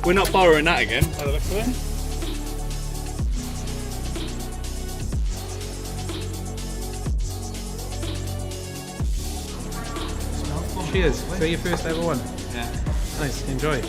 We're not borrowing that again, by the looks of it. Cheers. Is that your first ever one? Yeah. Nice. Enjoy.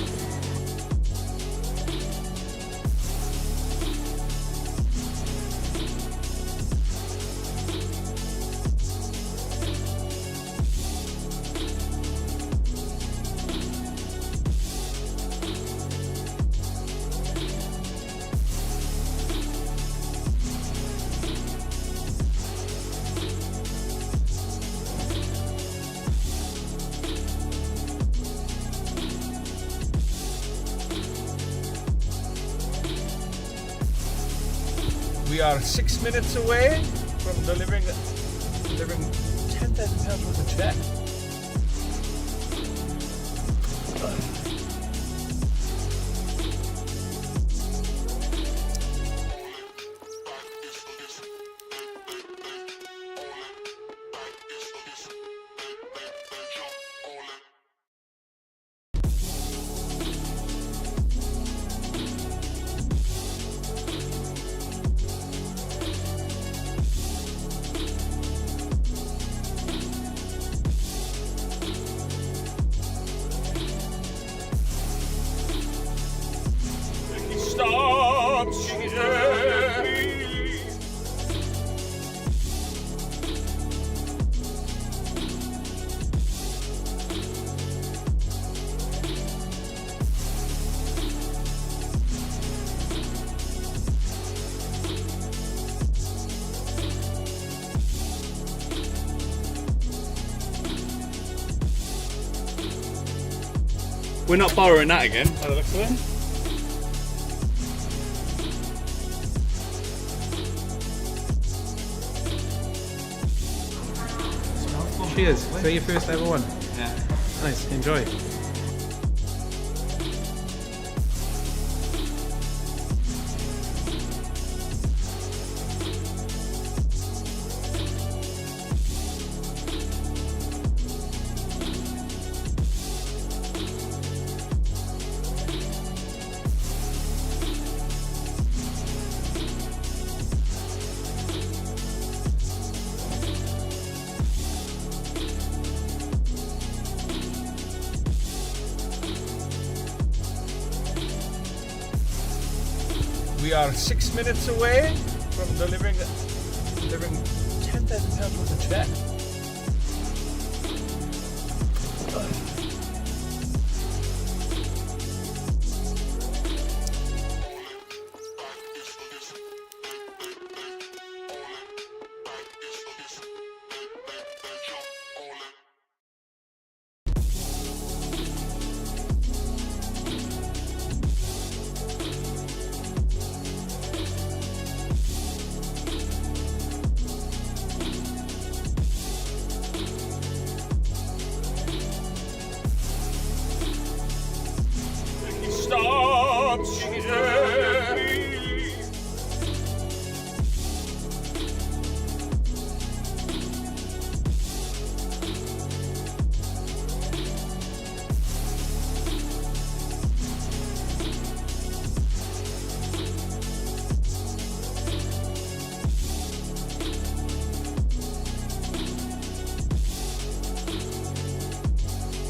We are 6 minutes away from delivering £10,000 worth of check. We're not borrowing that again, by the looks of it. Cheers. Is that your first ever one? Yeah. Nice. Enjoy. We are 6 minutes away from delivering £10,000 worth of check.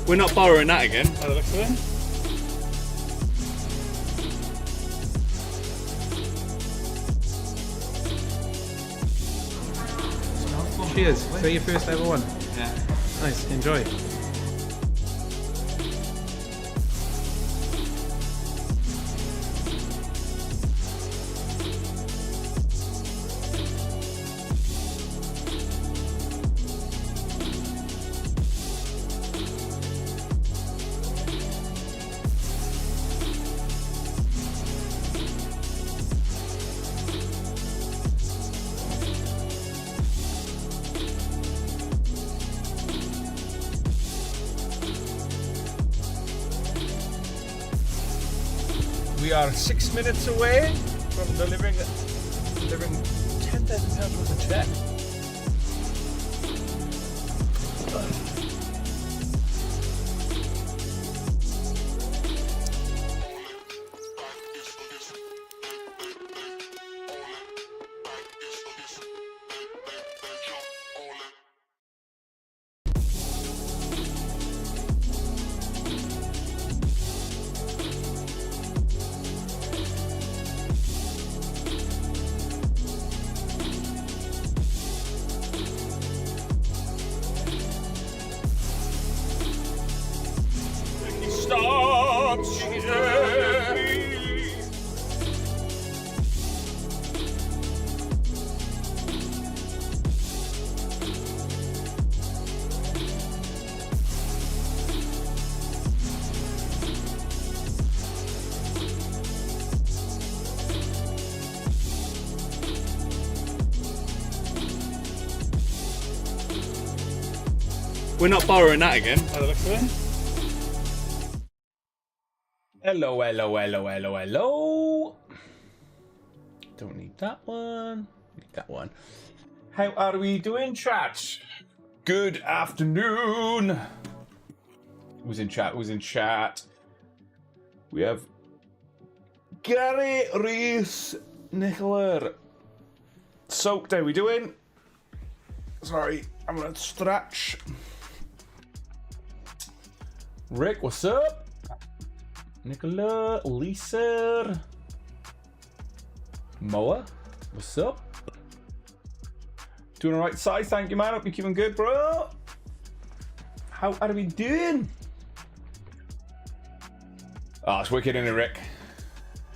We're not borrowing that again, by the looks of it. Cheers. Is that your first ever one? Yeah. Nice. Enjoy. We are 6 minutes away from delivering £10,000 worth of check. Stops. We're not borrowing that again, by the looks of it. Hello, hello, hello, hello, hello. Don't need that one. Need that one. How are we doing, chat? Good afternoon. Who's in chat? Who's in chat? We have Gary Reese Nicola. Soaked, how we doing? Sorry, I'm gonna stretch. Rick, what's up? Nicola, Lisa, Moa, what's up? Doing alright, Si, thank you, man. Hope you're keeping good, bro. How are we doing? Oh, it's wicked, isn't it, Rick?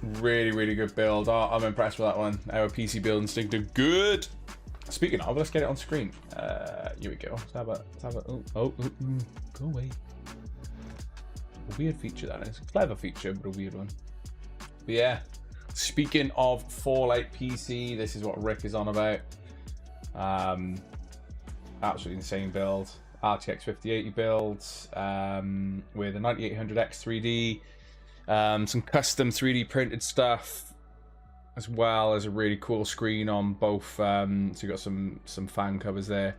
Really, really good build. Oh, I'm impressed with that one. Our PC build instinctive, good. Speaking of, let's get it on screen. Here we go. Let's have a. Go away. A weird feature that is. A clever feature, but a weird one. But yeah, speaking of Fallout PC, this is what Rick is on about. Absolutely insane build. RTX 5080 build with a 9800X 3D, some custom 3D printed stuff, as well as a really cool screen on both. So you got some fan covers there.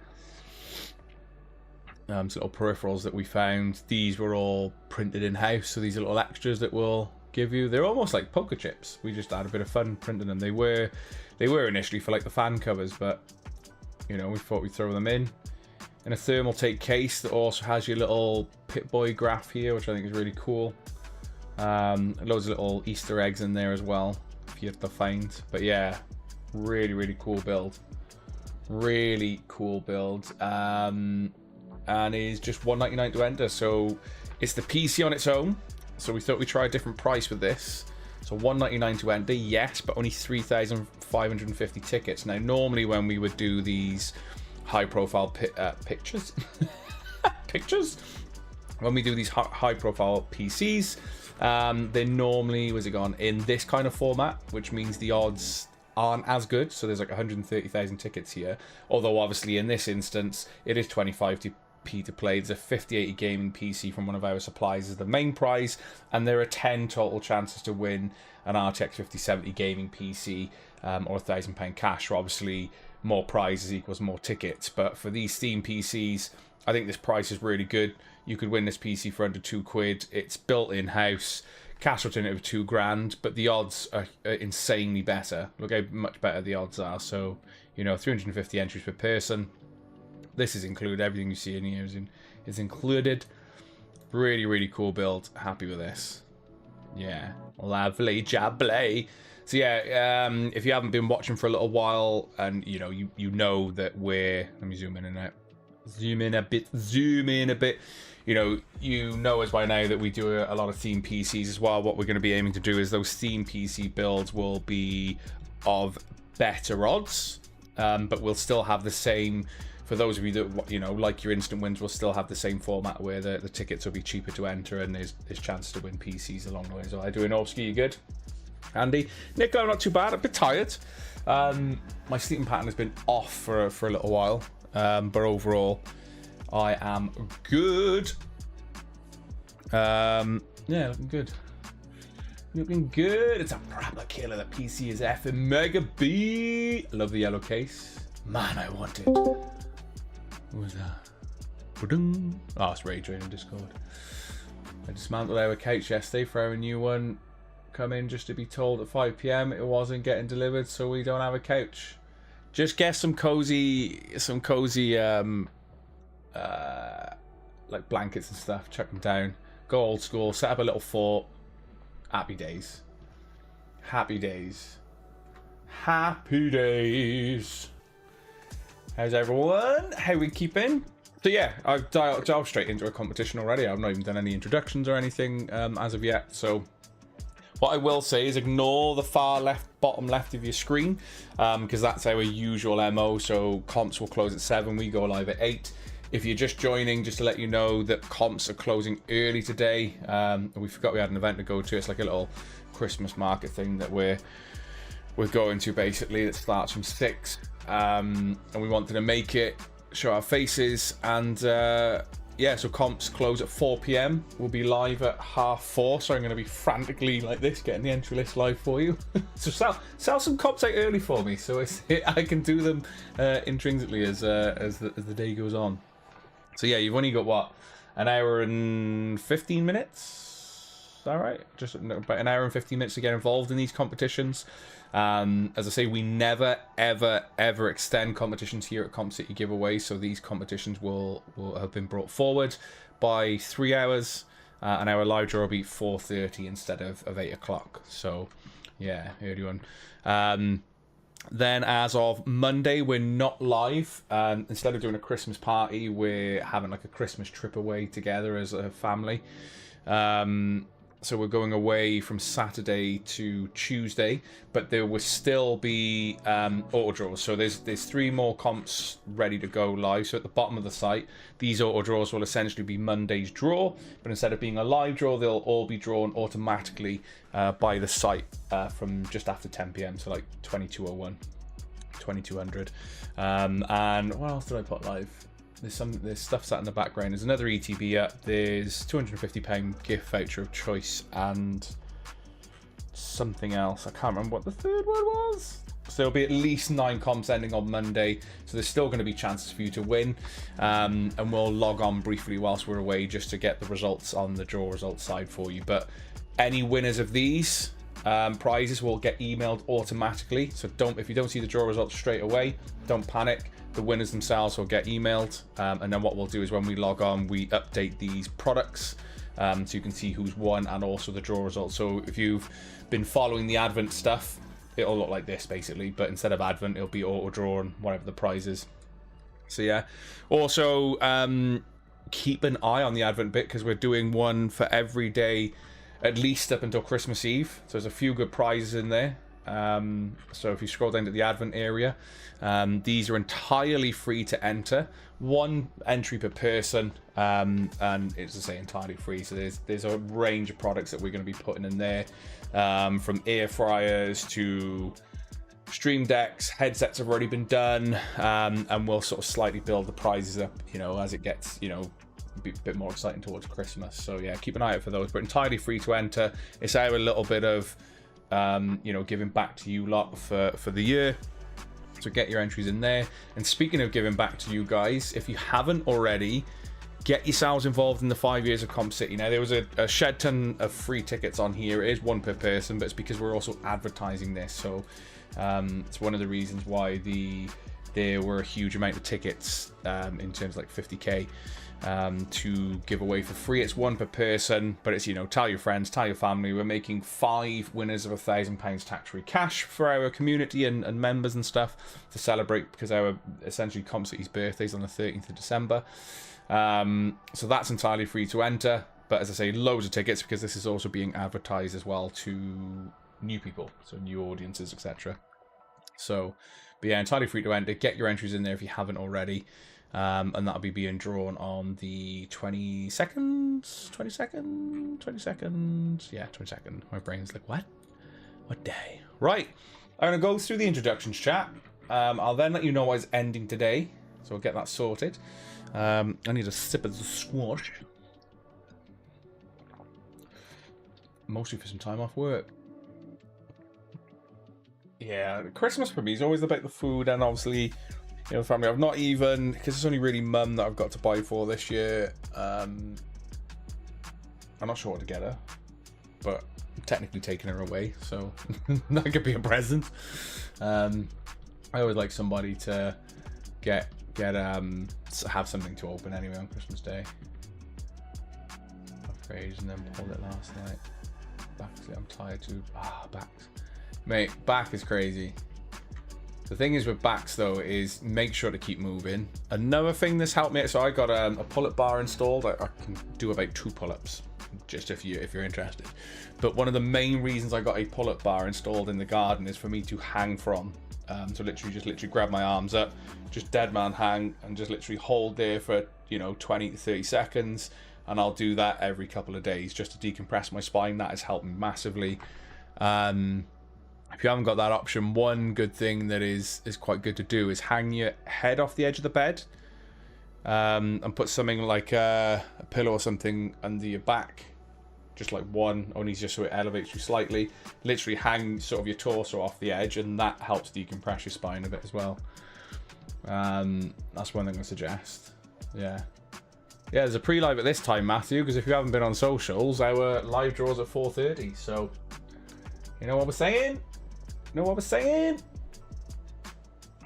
Some little peripherals that we found. These were all printed in-house, so these are little extras that we'll give you. They're almost like poker chips. We just had a bit of fun printing them. They were initially for like the fan covers, but you know, we thought we'd throw them in a Thermaltake case that also has your little Pip-Boy graph here, which I think is really cool. Loads of little Easter eggs in there as well, if you have to find. But yeah, really, really cool build. Really cool build. And is just $199 to enter. So it's the PC on its own. So we thought we'd try a different price with this. So $199 to enter, yes, but only 3,550 tickets. Now, normally when we would do these high-profile pictures, when we do these high-profile PCs, they normally, where's it gone, in this kind of format, which means the odds aren't as good. So there's like 130,000 tickets here. Although obviously in this instance, it is 25p to play. There's a 5080 gaming PC from one of our suppliers is the main prize, and there are 10 total chances to win an RTX 5070 gaming PC or £1,000 cash. So obviously more prizes equals more tickets, but for these Steam PCs, I think this price is really good. You could win this PC for under £2. It's built in-house. Cash alternative £2,000, but the odds are insanely better. Look how much better the odds are. So, you know, 350 entries per person. This is included. Everything you see in here is included. Really, really cool build. Happy with this. Yeah, lovely, jabbly. So yeah, if you haven't been watching for a little while, and you know that we're. Let me zoom in and out. Zoom in a bit. You know as by now that we do a lot of theme PCs as well. What we're going to be aiming to do is those theme PC builds will be of better odds, but we'll still have the same. For those of you that like your instant wins, we'll still have the same format where the tickets will be cheaper to enter, and there's chances to win PCs along the way. So I do an Obski, you good? Andy, Nick, I'm not too bad. A bit tired. My sleeping pattern has been off for a little while, but overall, I am good. Yeah, looking good. Looking good. It's a proper killer. The PC is effing Mega B. I love the yellow case. Man, I want it. What was that? Ba-dum. Oh, it's Ray Train in Discord. I dismantled our couch yesterday for our new one. Come in just to be told at 5 PM it wasn't getting delivered, so we don't have a couch. Just get some cozy, like blankets and stuff. Chuck them down. Go old school. Set up a little fort. Happy days. Happy days. Happy days. How's everyone? How we keeping? So yeah, I've dived straight into a competition already. I've not even done any introductions or anything as of yet. So what I will say is ignore the far left, bottom left of your screen, because that's our usual MO. So comps will close at 7. We go live at 8. If you're just joining, just to let you know that comps are closing early today. We forgot we had an event to go to. It's like a little Christmas market thing that we're going to, basically, that starts from 6. And we wanted to make it, show our faces, and yeah, so comps close at 4 PM. We'll be live at 4:30, so I'm going to be frantically like this, getting the entry list live for you. So sell some comps out early for me, so I can do them intrinsically as the day goes on. So yeah, you've only got what, an hour and 15 minutes? Is that right? Just about an hour and 15 minutes to get involved in these competitions. As I say, we never ever extend competitions here at Comp City Giveaway, so these competitions will have been brought forward by 3 hours, and our live draw will be 4:30 instead of 8 o'clock. So yeah, early one. Then as of Monday, we're not live. Instead of doing a Christmas party, we're having like a Christmas trip away together as a family. So we're going away from Saturday to Tuesday, but there will still be auto draws. So there's 3 more comps ready to go live. So at the bottom of the site, these auto draws will essentially be Monday's draw, but instead of being a live draw, they'll all be drawn automatically by the site from just after 10 PM, so like 22:01, 2200. And what else did I put live? There's stuff sat in the background. There's another ETB up. There's £250 gift voucher of choice and something else. I can't remember what the third one was. So there'll be at least 9 comps ending on Monday. So there's still going to be chances for you to win. And we'll log on briefly whilst we're away just to get the results on the draw results side for you. But any winners of these prizes will get emailed automatically. So if you don't see the draw results straight away, don't panic. The winners themselves will get emailed, and then what we'll do is when we log on, we update these products so you can see who's won and also the draw results. So if you've been following the Advent stuff, it'll look like this basically, but instead of Advent, it'll be auto draw and whatever the prize is. So yeah, also keep an eye on the Advent bit, because we're doing one for every day at least up until Christmas Eve. So there's a few good prizes in there. So if you scroll down to the Advent area, these are entirely free to enter. 1 entry per person, and it's to say entirely free. So there's a range of products that we're going to be putting in there, from air fryers to stream decks. Headsets have already been done, and we'll sort of slightly build the prizes up, as it gets, a bit more exciting towards Christmas. So yeah, keep an eye out for those, but entirely free to enter. It's our little bit of giving back to you lot for the year. So get your entries in there. And speaking of giving back to you guys, if you haven't already, get yourselves involved in the 5 years of Comp City. Now, there was a shed ton of free tickets on here. It is 1 per person, but it's because we're also advertising this. So it's one of the reasons why there were a huge amount of tickets in terms of like 50k to give away for free. It's 1 per person, but it's, tell your friends, tell your family. We're making 5 winners of £1,000 tax-free cash for our community and members and stuff to celebrate, because our essentially Comp City's birthday is on the 13th of December. So that's entirely free to enter, but as I say, loads of tickets, because this is also being advertised as well to new people, so new audiences, etc. So, but yeah, entirely free to enter. Get your entries in there if you haven't already. And that'll be being drawn on the 22nd? Yeah, 22nd. My brain's like, what? What day? Right. I'm going to go through the introductions chat. I'll then let you know what is ending today. So we'll get that sorted. I need a sip of the squash. mostly for some time off work. Yeah, Christmas for me is always about the food and obviously, you know, the family. I've not even, because it's only really mum that I've got to buy for this year. I'm not sure what to get her, but I'm technically taking her away, so that could be a present. I always like somebody to have something to open anyway on Christmas Day. Phrase and then pulled it last night. I'm tired too. Backs. Mate, back is crazy. The thing is with backs though is make sure to keep moving. Another thing that's helped me, so I got a pull-up bar installed. I can do about 2 pull-ups, just if you're interested. But one of the main reasons I got a pull-up bar installed in the garden is for me to hang from. So literally grab my arms up, just dead man hang, and just literally hold there for 20 to 30 seconds. And I'll do that every couple of days just to decompress my spine. That has helped me massively. If you haven't got that option, one good thing that is quite good to do is hang your head off the edge of the bed and put something like a pillow or something under your back. Just like one, only just so it elevates you slightly. Literally hang sort of your torso off the edge, and that helps decompress your spine a bit as well. That's one thing I suggest. Yeah, there's a pre-live at this time, Matthew, because if you haven't been on socials, our live draw's at 4:30. So, you know what we're saying? Know what we're saying?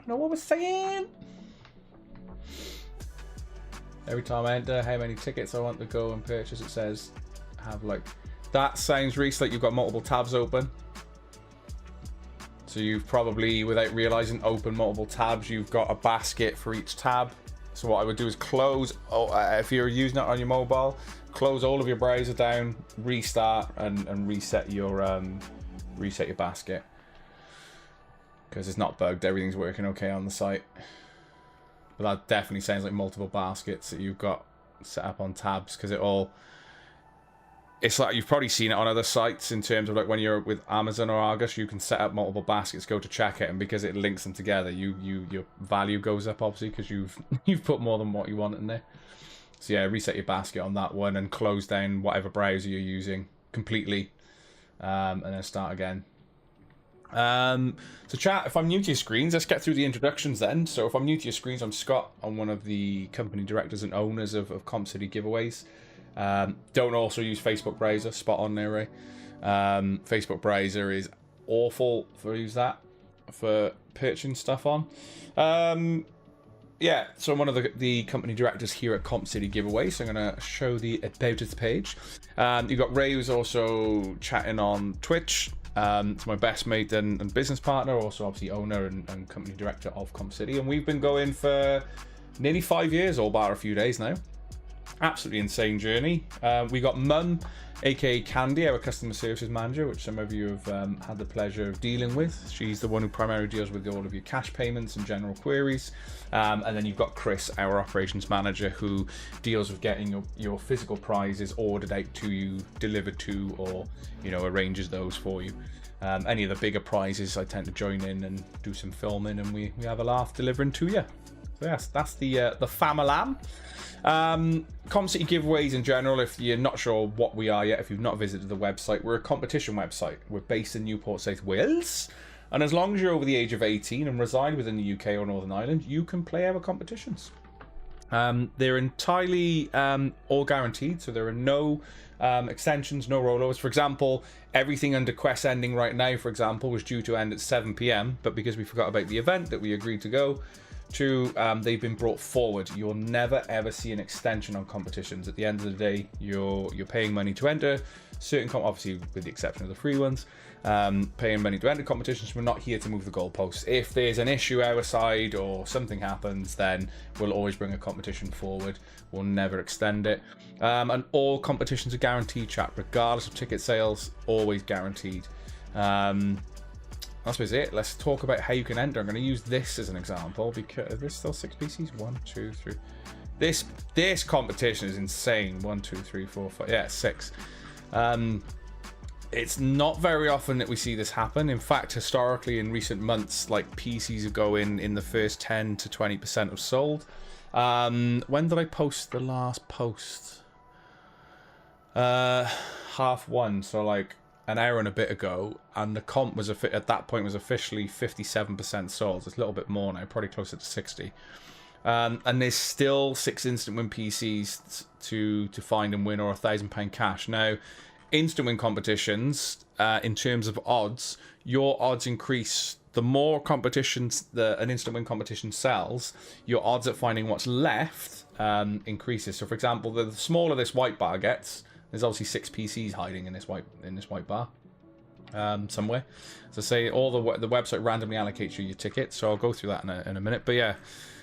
Know what we're saying? Every time I enter how many tickets I want to go and purchase, it says have like that. Sounds, Reese, like you've got multiple tabs open. So you've probably, without realizing, opened multiple tabs. You've got a basket for each tab. So what I would do is close, if you're using it on your mobile, close all of your browser down, restart, and reset your basket. Because it's not bugged, everything's working okay on the site. But that definitely sounds like multiple baskets that you've got set up on tabs, because it's like you've probably seen it on other sites in terms of like when you're with Amazon or Argos, you can set up multiple baskets, go to check it, and because it links them together, your value goes up obviously because you've put more than what you want in there. So yeah, reset your basket on that one and close down whatever browser you're using completely, and then start again. So chat, if I'm new to your screens, let's get through the introductions then. So if I'm new to your screens, I'm Scott. I'm one of the company directors and owners of Comp City Giveaways. Don't also use Facebook Browser, spot on there, Ray. Facebook Browser is awful for purchasing stuff on. Yeah, so I'm one of the company directors here at Comp City Giveaway, so I'm going to show the About Us page. You've got Ray, who's also chatting on Twitch. It's my best mate and business partner, also obviously owner and company director of Comp City, and we've been going for nearly 5 years, all bar a few days now. Absolutely insane journey. We got Mum, aka Candy, our customer services manager, which some of you have had the pleasure of dealing with. She's the one who primarily deals with all of your cash payments and general queries. And then you've got Chris, our operations manager, who deals with getting your physical prizes ordered out to you, delivered to, or arranges those for you. Any of the bigger prizes, I tend to join in and do some filming, and we have a laugh delivering to you. So yes, that's the famalam. Comp City Giveaways in general, if you're not sure what we are yet, if you've not visited the website, we're a competition website. We're based in Newport, South Wales, and as long as you're over the age of 18 and reside within the UK or Northern Ireland, you can play our competitions. They're entirely all guaranteed, so there are no extensions, no rollovers. For example, everything under Quest Ending right now, for example, was due to end at 7 PM, but because we forgot about the event that we agreed to go to, they've been brought forward. You'll never ever see an extension on competitions. At the end of the day, you're paying money to enter certain obviously with the exception of the free ones, paying money to enter competitions. We're not here to move the goalposts. If there's an issue our side or something happens, then we'll always bring a competition forward. We'll never extend it. And all competitions are guaranteed, chat, regardless of ticket sales, always guaranteed. That's basically it. Let's talk about how you can enter. I'm going to use this as an example because there's still 6 PCs. 1, 2, 3. This competition is insane. 1, 2, 3, 4, 5. Yeah, 6. It's not very often that we see this happen. In fact, historically, in recent months, like PCs go in the first 10 to 20% of sold. When did I post the last post? 1:30, so like an hour and a bit ago, and the comp was at that point was officially 57% sold. It's a little bit more now, probably closer to 60. And there's still 6 instant win PCs to find and win, or £1,000 cash. Now, instant win competitions, in terms of odds, your odds increase. The more competitions an instant win competition sells, your odds at finding what's left increases. So, for example, the smaller this white bar gets, there's obviously 6 PCs hiding in this white bar somewhere. So, say the website randomly allocates you your tickets. So I'll go through that in a minute. But yeah.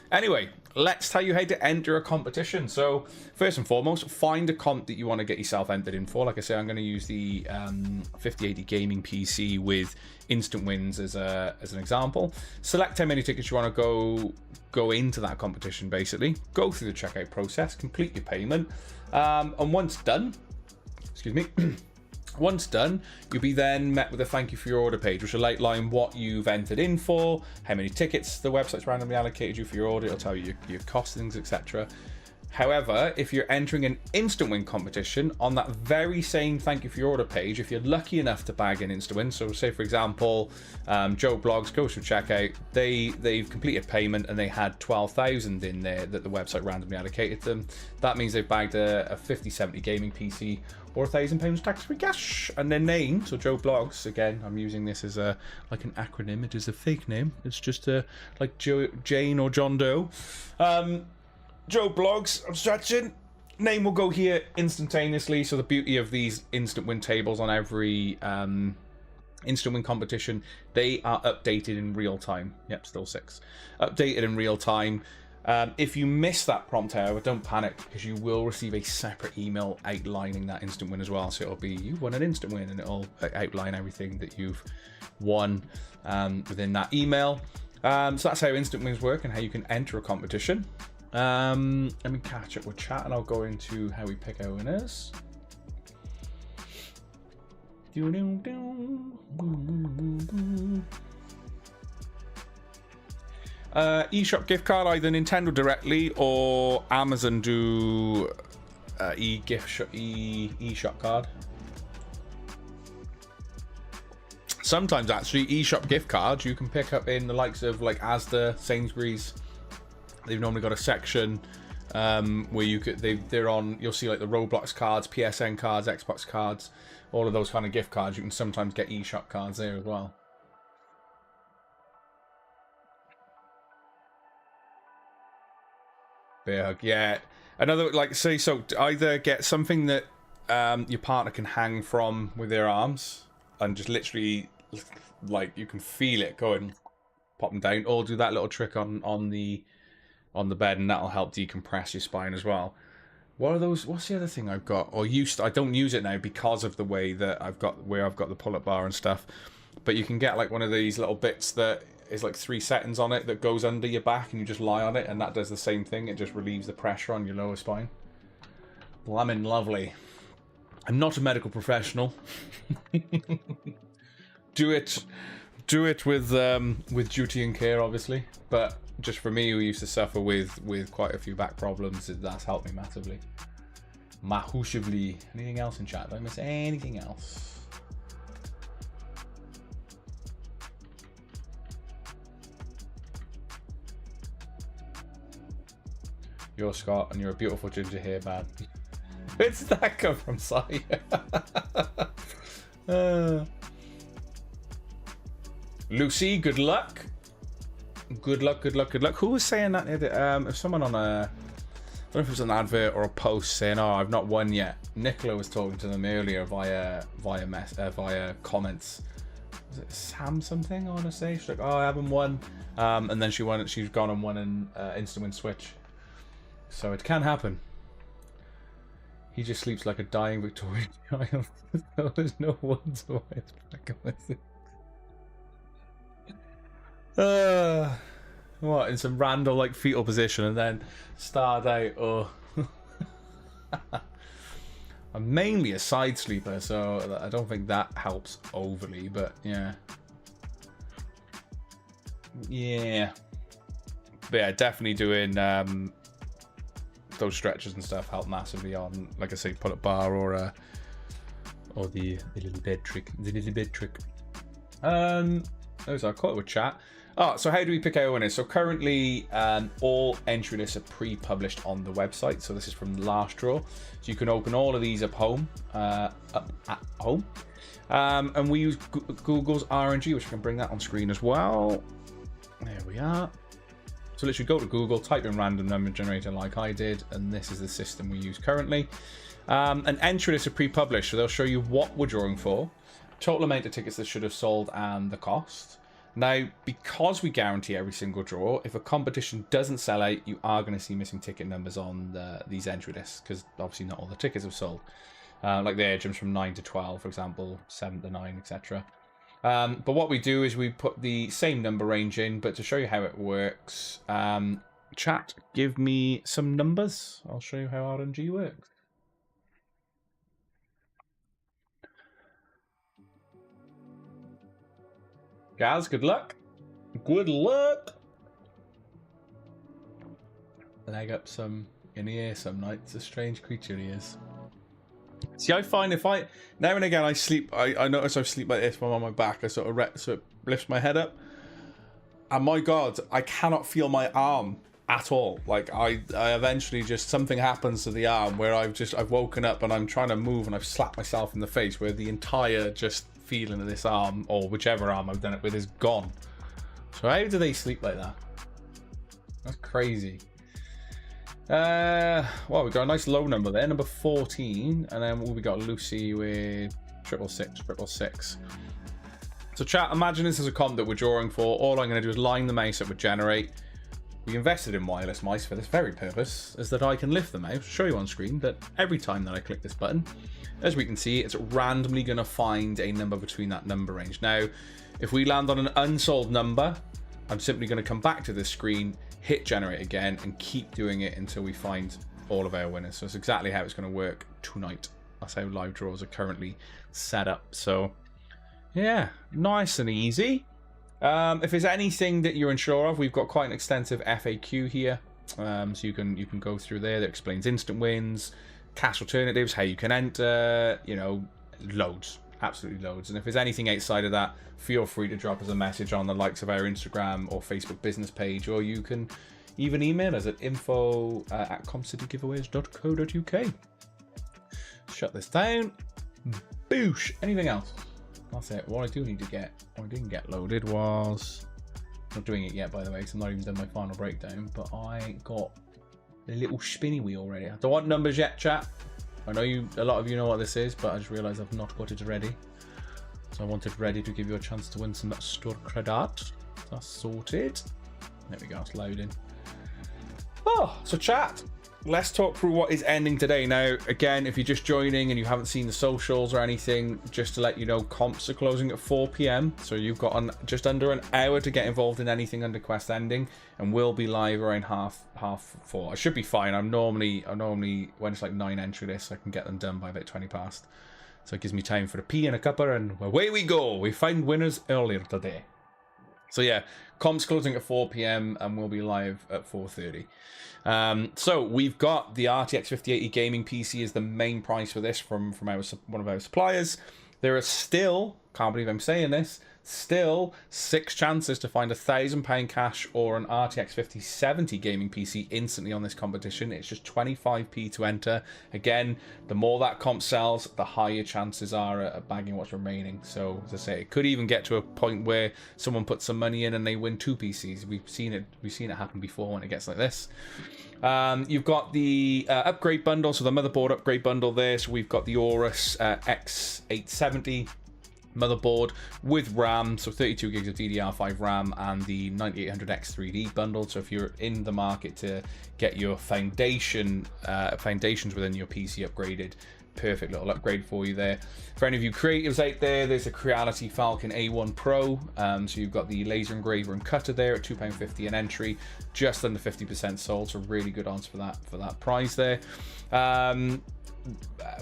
Anyway, let's tell you how to enter a competition. So, first and foremost, find a comp that you want to get yourself entered in for. Like I say, I'm going to use the 5080 gaming PC with instant wins as an example. Select how many tickets you want to go into that competition, basically. Go through the checkout process, complete your payment, and once done, excuse me, once done, you'll be then met with a thank you for your order page, which will outline what you've entered in for, how many tickets the website's randomly allocated you for your order. It'll tell you your costings, etc. However, if you're entering an instant win competition, on that very same thank you for your order page, if you're lucky enough to bag an instant win, so say for example, Joe Blogs goes through checkout, they've completed payment and they had 12,000 in there that the website randomly allocated them. That means they've bagged a 5070 gaming PC or £1,000 tax-free cash, and their name. So Joe Blogs, again, I'm using this as like an acronym. It is a fake name. It's just like Jane or John Doe. Joe Blogs, I'm stretching. Name will go here instantaneously. So the beauty of these instant win tables on every instant win competition, they are updated in real time. Yep, still 6. Updated in real time. If you miss that prompt, however, don't panic, because you will receive a separate email outlining that instant win as well. So it'll be, you won an instant win, and it'll outline everything that you've won within that email. So that's how instant wins work and how you can enter a competition. Let me catch up with chat and I'll go into how we pick our winners. eShop gift card, either Nintendo directly or Amazon do eShop card. Sometimes actually eShop gift cards you can pick up in the likes of like Asda, Sainsbury's. They've normally got a section where you'll see like the Roblox cards, PSN cards, Xbox cards, all of those kind of gift cards. You can sometimes get eShop cards there as well. Bear hug, yeah. Another, like, say, so either get something that your partner can hang from with their arms and just literally, like, you can feel it going, pop them down, or do that little trick on the bed, and that'll help decompress your spine as well. What are those? What's the other thing I've got? Or I don't use it now because of the way that I've got the pull-up bar and stuff. But you can get like one of these little bits that is like 3 settings on it that goes under your back, and you just lie on it, and that does the same thing. It just relieves the pressure on your lower spine. Blammin' lovely. I'm not a medical professional. Do it with duty and care, obviously. But just for me, who used to suffer with quite a few back problems, that's helped me massively. Mahushavli. Anything else in chat? Did I miss anything else? You're Scott, and you're a beautiful ginger hair, man. Where did that come from, Si? Lucy, good luck. Good luck. Who was saying that? If someone on I don't know if it was an advert or a post saying, "Oh, I've not won yet." Nicola was talking to them earlier via comments. Was it Sam something? I want to say she's like, "Oh, I haven't won," and then she's gone and won an instant win Switch. So it can happen. He just sleeps like a dying Victorian child. There's no wonder why it's back on this. What, in some random like fetal position and then starred out, or I'm mainly a side sleeper, so I don't think that helps overly, but yeah. But yeah, definitely doing those stretchers and stuff help massively on, like I say, pull-up bar or the little bed trick. Those are quite a chat. Oh, so how do we pick our winners? So currently, all entry lists are pre-published on the website. So this is from last draw. So you can open all of these up at home. And we use Google's RNG, which I can bring that on screen as well. There we are. So literally go to Google, type in random number generator like I did, and this is the system we use currently. And entry lists are pre-published, so they'll show you what we're drawing for, total amount of tickets that should have sold, and the cost. Now, because we guarantee every single draw, if a competition doesn't sell out, you are going to see missing ticket numbers on these entry lists, because obviously not all the tickets have sold. Like the jumps from 9 to 12, for example, 7 to 9, etc. But what we do is we put the same number range in, but to show you how it works, chat, give me some numbers. I'll show you how RNG works. Guys, good luck. Good luck. Leg up some in the air some nights. A strange creature he is. See, I find if I now and again I sleep, I notice I sleep like this when I'm on my back. I sort of lifts my head up, and my God, I cannot feel my arm at all. Like I eventually just something happens to the arm where I've woken up and I'm trying to move and I've slapped myself in the face where the entire just feeling of this arm, or whichever arm I've done it with, is gone. So how do they sleep like that? That's crazy. Well, we got a nice low number there, number 14, and then we got Lucy with 666. So chat, imagine this is a comp that we're drawing for. All I'm going to do is line the mouse up with generate. We invested in wireless mice for this very purpose, is that I can lift the mouse, show you on screen, that every time that I click this button, as we can see, it's randomly going to find a number between that number range. Now, if we land on an unsold number, I'm simply going to come back to this screen, hit generate again, and keep doing it until we find all of our winners. So it's exactly how it's going to work tonight. That's how live draws are currently set up. So, yeah, nice and easy. If there's anything that you're unsure of, we've got quite an extensive FAQ here. So you can go through there that explains instant wins, cash alternatives, how you can enter, you know, loads, absolutely loads. And if there's anything outside of that, feel free to drop us a message on the likes of our Instagram or Facebook business page, or you can even email us at info@compcitygiveaways.co.uk. Shut this down. Boosh. Anything else? That's it. What I didn't get loaded was, not doing it yet, by the way, because I'm not even done my final breakdown, but I got the little spinny wheel ready. I don't want numbers yet, chat. I know a lot of you know what this is, but I just realised I've not got it ready. So I want it ready to give you a chance to win some store credit. That's sorted. There we go, it's loading. Oh, so chat, let's talk through what is ending today. Now, again, if you're just joining and you haven't seen the socials or anything, just to let you know, comps are closing at 4 p.m. So you've got just under an hour to get involved in anything under quest ending, and we'll be live around half 4. I should be fine. I normally when it's like 9 entry lists, I can get them done by about 20 past. So it gives me time for a pee and a cuppa, and away we go. We find winners earlier today. So yeah, comps closing at 4 p.m. and we'll be live at 4:30. So we've got the RTX 5080 gaming PC is the main price for this from one of our suppliers. There are still, can't believe I'm saying this, still 6 chances to find £1,000 cash or an RTX 5070 gaming PC instantly on this competition. It's just 25p to enter. Again, the more that comp sells, the higher chances are at bagging what's remaining. So as I say, it could even get to a point where someone puts some money in and they win 2 PCs. We've seen it happen before when it gets like this. You've got the upgrade bundle, so the motherboard upgrade bundle there. So we've got the Aorus X870 motherboard with RAM, so 32 gigs of DDR5 RAM, and the 9800X 3D bundle. So if you're in the market to get your foundations within your PC upgraded, perfect little upgrade for you there. For any of you creatives out there, there's a Creality Falcon A1 Pro. So you've got the laser engraver and cutter there at £2.50 an entry, just under 50% sold. So really good odds for that prize there.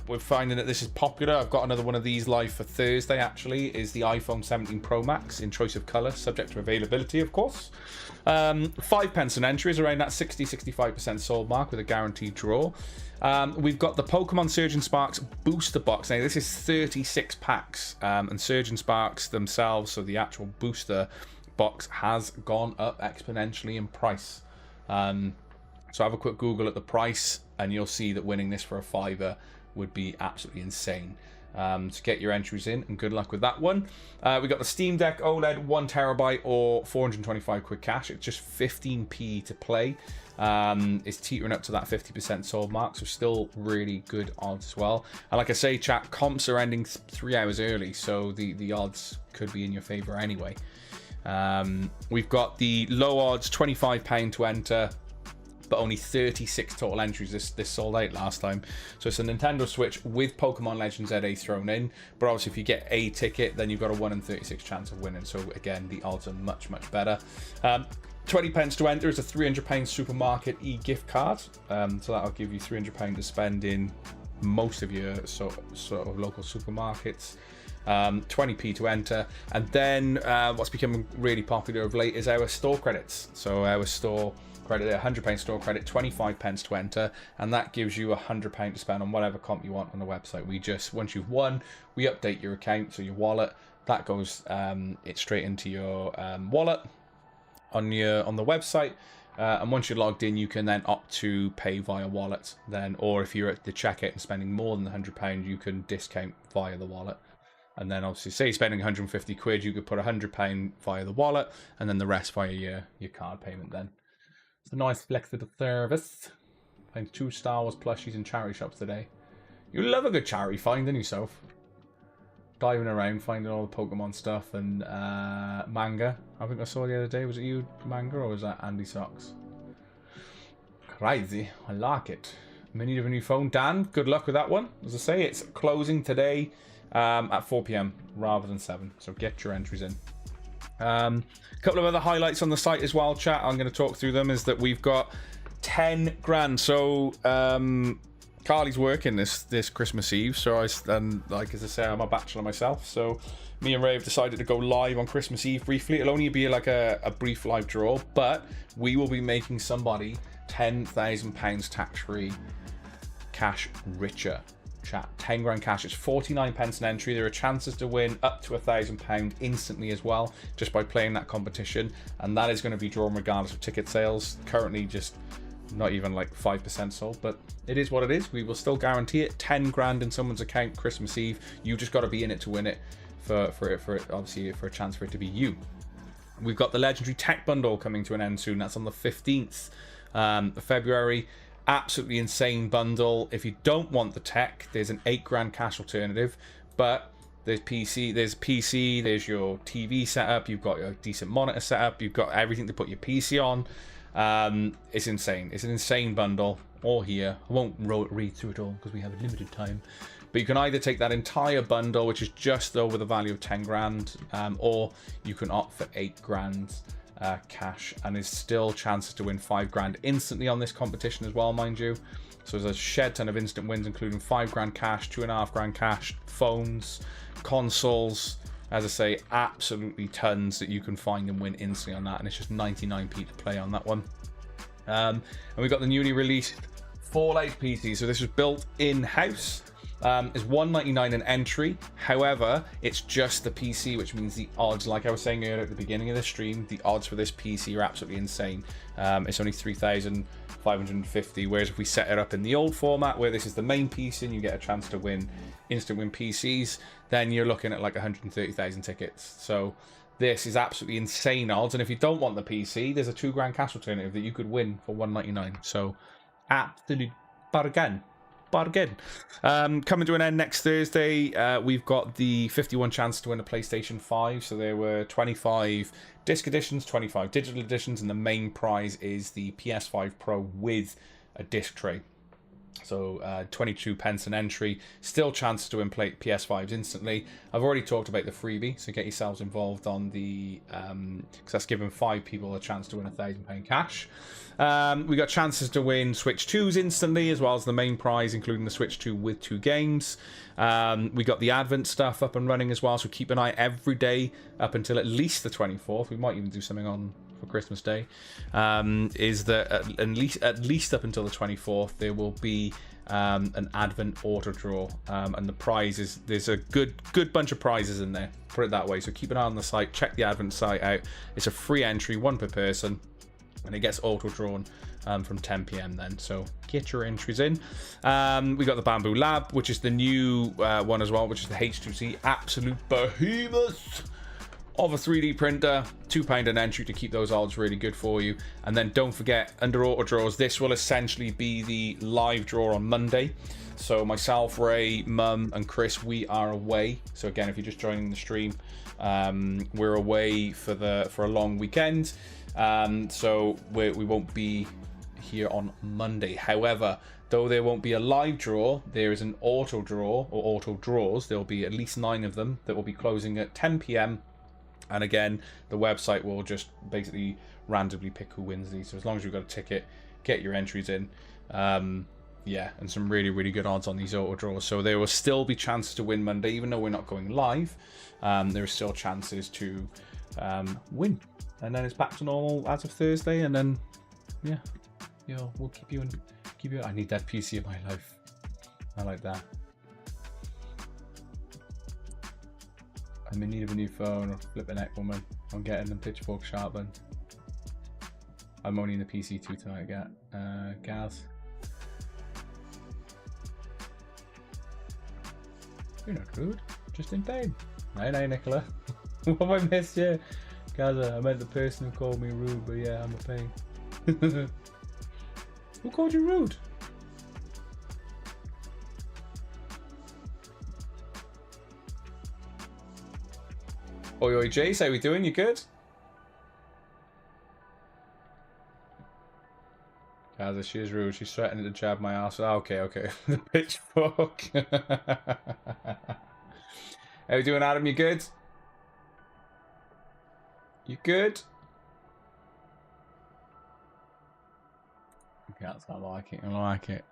we're finding that this is popular. I've got another one of these live for Thursday, actually, is the iPhone 17 Pro Max in choice of colour, subject to availability, of course. 5p an entry is around that 60-65% sold mark with a guaranteed draw. We've got the Pokemon Surge and Sparks booster box. Now, this is 36 packs, and Surge and Sparks themselves, so the actual booster box, has gone up exponentially in price. So have a quick Google at the price, and you'll see that winning this for a £5 would be absolutely insane. So get your entries in, and good luck with that one. We got the Steam Deck OLED 1TB or 425 quick cash. It's just 15p to play. It's teetering up to that 50% sold mark, so still really good odds as well. And like I say, chat, comps are ending 3 hours early, so the odds could be in your favour anyway. We've got the low odds £25 to enter, but only 36 total entries. This sold out last time. So it's a Nintendo Switch with Pokemon Legends ZA thrown in, but obviously if you get a ticket, then you've got a 1 in 36 chance of winning. So again, the odds are much better. 20p to enter is a £300 supermarket e-gift card. So that'll give you £300 to spend in most of your sort of local supermarkets. 20p to enter. And then what's becoming really popular of late is our store credits. So our store credit, £100 store credit, 25p to enter, and that gives you £100 to spend on whatever comp you want on the website. We just, once you've won, we update your account, so your wallet, that goes it's straight into your wallet on the website. And once you're logged in, you can then opt to pay via wallet then, or if you're at the checkout and spending more than £100, you can discount via the wallet. And then obviously, say you're spending 150 quid, you could put £100 via the wallet, and then the rest via your card payment then. It's a nice flexible service. Find 2 Star Wars plushies in charity shops today. You love a good charity find, don't you, Soph? Diving around, finding all the Pokemon stuff and manga. I think I saw the other day. Was it you, manga, or was that Andy Socks? Crazy. I like it. May need of a new phone. Dan, good luck with that one. As I say, it's closing today at 4 p.m. rather than 7. So get your entries in. A couple of other highlights on the site as well, chat. I'm going to talk through them. Is that we've got 10 grand. So Carly's working this Christmas Eve, so like as I say, I'm a bachelor myself, so me and Ray have decided to go live on Christmas Eve briefly. It'll only be like a brief live draw, but we will be making somebody £10,000 tax-free cash richer. Chat, 10 grand cash. It's 49p an entry. There are chances to win up to £1,000 instantly as well, just by playing that competition, and that is going to be drawn regardless of ticket sales. Currently just not even like 5% sold, but it is what it is. We will still guarantee it. 10 grand in someone's account Christmas Eve. You just got to be in it to win it, for obviously for a chance for it to be you. We've got the legendary tech bundle coming to an end soon. That's on the 15th of February. Absolutely insane bundle. If you don't want the tech, there's an 8 grand cash alternative, but there's PC, there's your TV setup, you've got your decent monitor setup, you've got everything to put your PC on. It's insane. It's an insane bundle. All here. I won't read through it all because we have a limited time. But you can either take that entire bundle, which is just over the value of 10 grand, or you can opt for 8 grand cash, and there's still chances to win 5 grand instantly on this competition as well, mind you. So there's a shed ton of instant wins, including 5 grand cash, 2.5 grand cash, phones, consoles. As I say, absolutely tons that you can find and win instantly on that, and it's just 99p to play on that one. And we've got the newly released Fallout PC. So this was built in-house. It's $199 an entry. However, it's just the PC, which means the odds, like I was saying earlier at the beginning of the stream, the odds for this PC are absolutely insane. It's only 3,550, whereas if we set it up in the old format, where this is the main PC and you get a chance to win instant win PCs, then you're looking at like 130,000 tickets. So this is absolutely insane odds. And if you don't want the PC, there's a 2 grand cash alternative that you could win for $199. So absolute bargain. Coming to an end next Thursday, we've got the 51 chance to win a PlayStation 5. So there were 25 disc editions, 25 digital editions, and the main prize is the PS5 Pro with a disc tray. So 22 pence an entry, still chances to win PS5s instantly. I've already talked about the freebie, so get yourselves involved on the, because that's giving 5 people a chance to win £1,000 cash. We got chances to win Switch 2s instantly, as well as the main prize, including the Switch 2 with 2 games. We got the Advent stuff up and running as well, so keep an eye every day up until at least the 24th. We might even do something on for Christmas Day. Is that at least up until the 24th there will be an Advent auto draw, and the prizes, there's a good bunch of prizes in there, put it that way. So keep an eye on the site, check the Advent site out. It's a free entry, 1 per person, and it gets auto drawn from 10 p.m. then, so get your entries in. We got the Bamboo Lab, which is the new one as well, which is the H2C absolute behemoth of a 3D printer. £2 an entry to keep those odds really good for you. And then don't forget, under auto draws, this will essentially be the live draw on Monday. So myself, Ray, Mum and Chris, we are away. So again, if you're just joining the stream, we're away for a long weekend, so we won't be here on Monday. However, though there won't be a live draw, there is an auto draw, or auto draws. There'll be at least 9 of them that will be closing at 10 p.m. And again, the website will just basically randomly pick who wins these. So as long as you've got a ticket, get your entries in. Yeah, and some really good odds on these auto draws. So there will still be chances to win Monday, even though we're not going live. There are still chances to win. And then it's back to normal as of Thursday. And then, yeah, we'll keep you. I need that PC in my life. I like that. I'm in need of a new phone or flipping neck woman. I'm getting them pitchfork sharpened. I'm only in the PC2 tonight, Gaz. You're not rude, just in time. Night, Nicola. What have I missed you? Gaza, I meant the person who called me rude, but yeah, I'm a pain. Who called you rude? Oi, Jace, how we doing? You good? Gaza, she is rude. She's threatening to jab my ass. Oh, okay. The pitchfork. How we doing, Adam? You good? You good? Okay, that's not like it. I like it.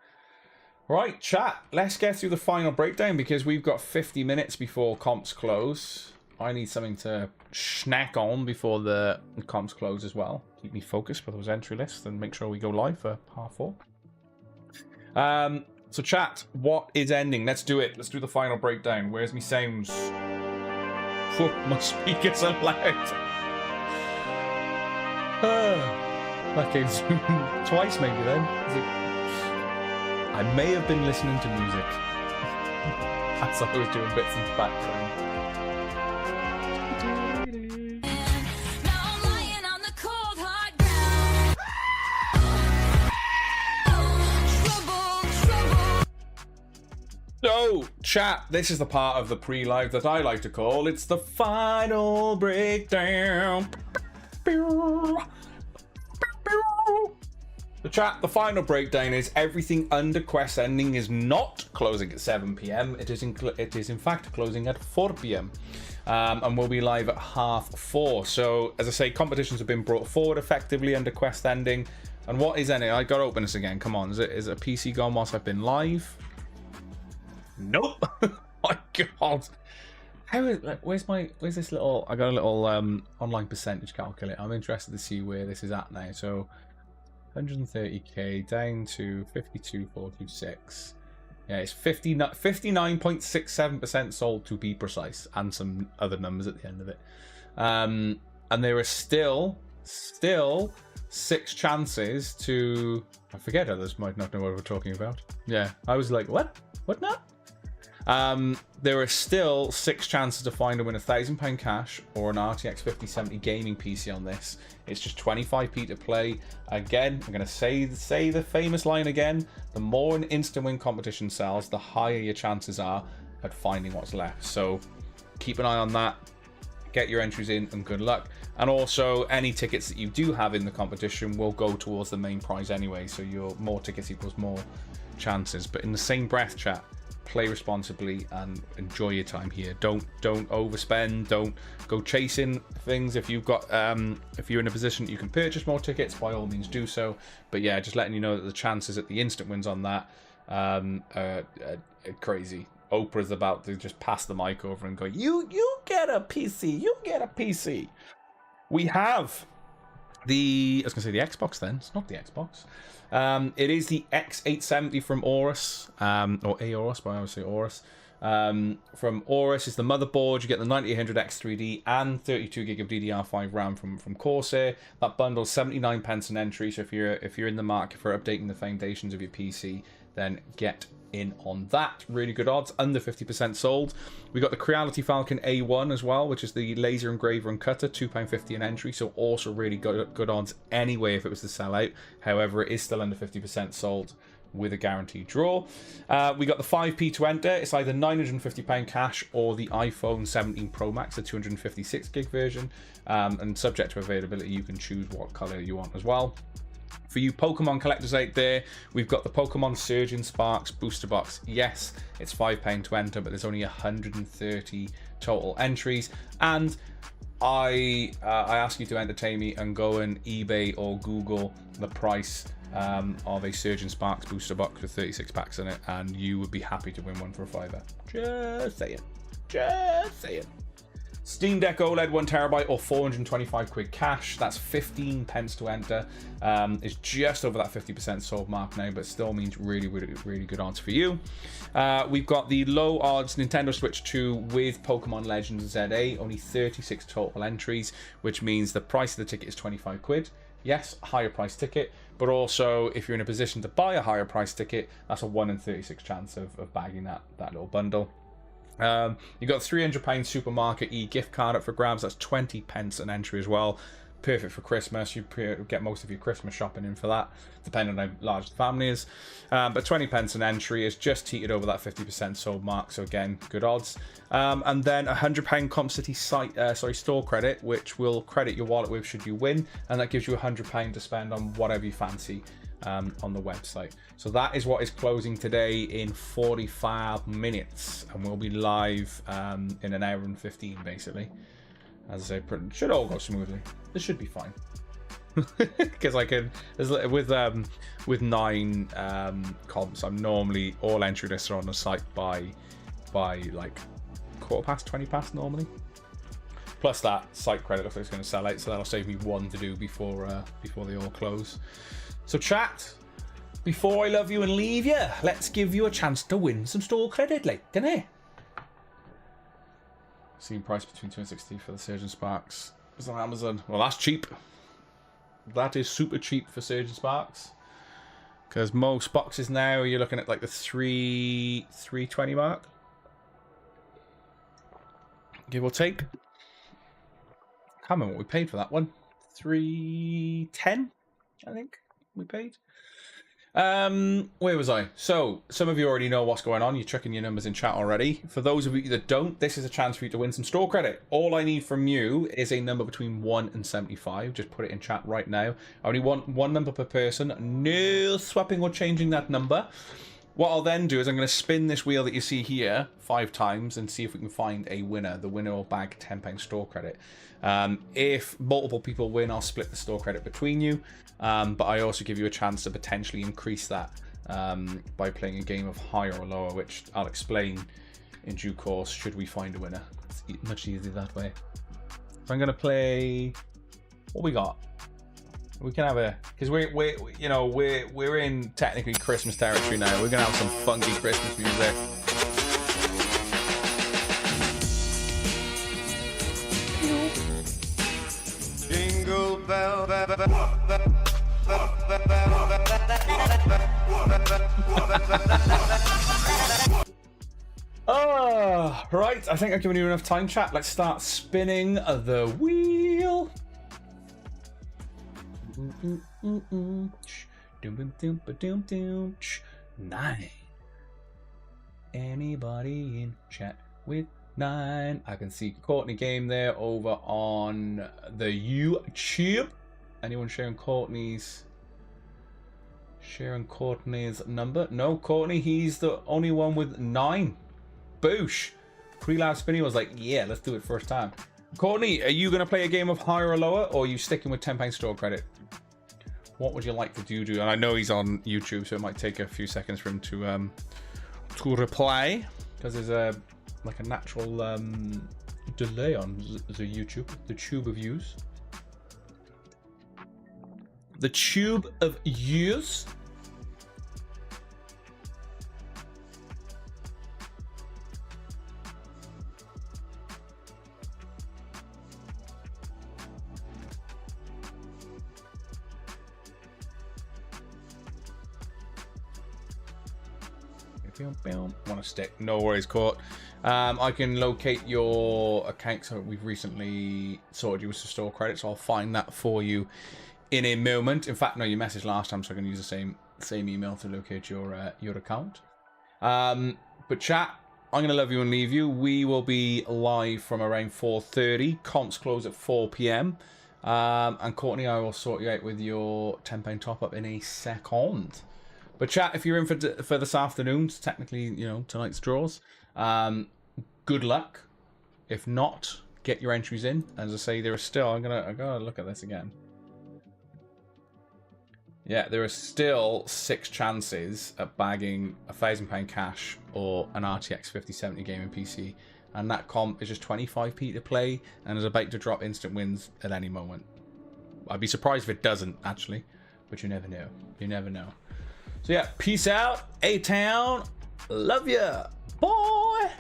Right, chat. Let's get through the final breakdown because we've got 50 minutes before comps close. I need something to snack on before the comps close as well. Keep me focused for those entry lists and make sure we go live for half 4. So chat, what is ending? Let's do it. Let's do the final breakdown. Where's me sounds? Whoa, my speakers are loud. That came twice maybe then. I may have been listening to music as I was doing bits in the background. So, chat, this is the part of the pre-live that I like to call, it's the final breakdown. The chat, the final breakdown is everything under Quest Ending is not closing at 7 p.m. It is in fact closing at 4 p.m. And we'll be live at 4:30. So, as I say, competitions have been brought forward effectively under Quest Ending. And what is ending? I got to open this again. Come on, is a PC gone whilst I've been live? Nope. My God. How is, where's this little? I got a little online percentage calculator. I'm interested to see where this is at now. So 130k down to 52,426. Yeah, it's 59.67% sold to be precise, and some other numbers at the end of it. And there are still 6 chances to. I forget, others might not know what we're talking about. Yeah, I was like, what now? There are still 6 chances to find and win £1,000 cash or an RTX 5070 gaming PC on this. It's just 25p to play. Again, I'm going to say the famous line again. The more an instant win competition sells, the higher your chances are at finding what's left. So keep an eye on that. Get your entries in and good luck. And also, any tickets that you do have in the competition will go towards the main prize anyway. So your more tickets equals more chances. But in the same breath, chat, play responsibly and enjoy your time here. Don't overspend. Don't go chasing things. If you've got if you're in a position that you can purchase more tickets, by all means do so. But yeah, just letting you know that the chances at the instant wins on that are crazy. Oprah's about to just pass the mic over and go, you get a PC, you get a PC. We have I was gonna say the Xbox. Then it's not the Xbox. It is the X870 from Aorus, or Aorus, but I always say Aorus. From Aorus is the motherboard. You get the 9800X3D and 32GB of DDR5 RAM from Corsair. That bundle's 79 pence an entry. So if you're in the market for updating the foundations of your PC, then get in on that. Really good odds, under 50% sold. We got the Creality Falcon A1 as well, which is the laser engraver and cutter, £2.50 an entry, so also really good odds anyway if it was to sell out. However, it is still under 50% sold with a guaranteed draw. We got the 5p to enter. It's either £950 cash or the iPhone 17 Pro Max, the 256GB version, and subject to availability, you can choose what color you want as well. For you Pokemon collectors out there, we've got the Pokemon Surgeon Sparks booster box. Yes, it's £5 to enter, but there's only 130 total entries. And I ask you to entertain me and go on eBay or Google the price of a Surgeon Sparks booster box with 36 packs in it, and you would be happy to win one for a £5. Just saying. Just saying. Steam Deck OLED 1TB or 425 quid cash. That's 15 pence to enter. It's just over that 50% sold mark now, but still means really good odds for you. We've got the low odds Nintendo Switch 2 with Pokemon Legends ZA. Only 36 total entries, which means the price of the ticket is 25 quid. Yes, higher price ticket, but also if you're in a position to buy a higher price ticket, that's a 1 in 36 chance of bagging that little bundle. You got £300 supermarket gift card up for grabs. That's 20 pence an entry as well. Perfect for Christmas. You get most of your Christmas shopping in for that, depending on how large the family is. But 20 pence an entry is just heated over that 50% sold mark. So again, good odds. And then £100 Comp City store credit, which will credit your wallet with should you win, and that gives you £100 to spend on whatever you fancy on the website. So that is what is closing today in 45 minutes, and we'll be live in an hour and 15 basically. As I say, should all go smoothly. This should be fine. Because I can, with 9 comps, I'm normally all entry lists are on the site by like 20 past normally. Plus that site credit looks like it's going to sell out, so that'll save me one to do before they all close. So chat, before I love you and leave you, let's give you a chance to win some store credit, like, didn't Same price between 260 for the Surgeon Sparks. It's on Amazon. Well, that's cheap. That is super cheap for Surgeon Sparks. Because most boxes now, you're looking at like the 320 mark. Give or take. I can't remember what we paid for that one. 310, I think we paid. Where was I? So some of you already know what's going on. You're checking your numbers in chat already. For those of you that don't, this is a chance for you to win some store credit. All I need from you is a number between 1 and 75. Just put it in chat right now. I only want one number per person. No swapping or changing that number. What I'll then do is I'm going to spin this wheel that you see here 5 times and see if we can find a winner. The winner will bag £10 store credit. If multiple people win, I'll split the store credit between you. But I also give you a chance to potentially increase that by playing a game of higher or lower, which I'll explain in due course should we find a winner. It's much easier that way. So I'm going to play... What we got? We can have a... Because we're in technically Christmas territory now. We're going to have some funky Christmas music. Jingle bell, Oh, right. I think I've given you enough time, chat. Let's start spinning the wheel. 9. Anybody in chat with 9? I can see Courtney Game there over on the YouTube. Anyone sharing Courtney's Sharing Courtney's number. No, Courtney, he's the only one with 9. Boosh. Pre-live spinny was like, yeah, let's do it first time. Courtney, are you going to play a game of higher or lower, or are you sticking with £10 store credit? What would you like to do? And I know he's on YouTube, so it might take a few seconds for him to reply, because there's a natural delay on the YouTube, the tube of views. The tube of views. Want to stick? No worries, Court. I can locate your account. So we've recently sorted you with some store credits. So I'll find that for you in a moment. In fact, no, you messaged last time, so I can use the same email to locate your account. But chat, I'm gonna love you and leave you. We will be live from around 4:30. Comps close at 4 p.m. And Courtney, I will sort you out with your £10 top up in a second. But chat, if you're in for this afternoon, technically, you know, tonight's draws, good luck. If not, get your entries in. As I say, there are still, I gotta look at this again. Yeah, there are still 6 chances at bagging £1,000 cash or an RTX 5070 gaming PC. And that comp is just 25p to play and is about to drop instant wins at any moment. I'd be surprised if it doesn't, actually. But you never know. You never know. So yeah, peace out, A-Town. Love ya. Bye.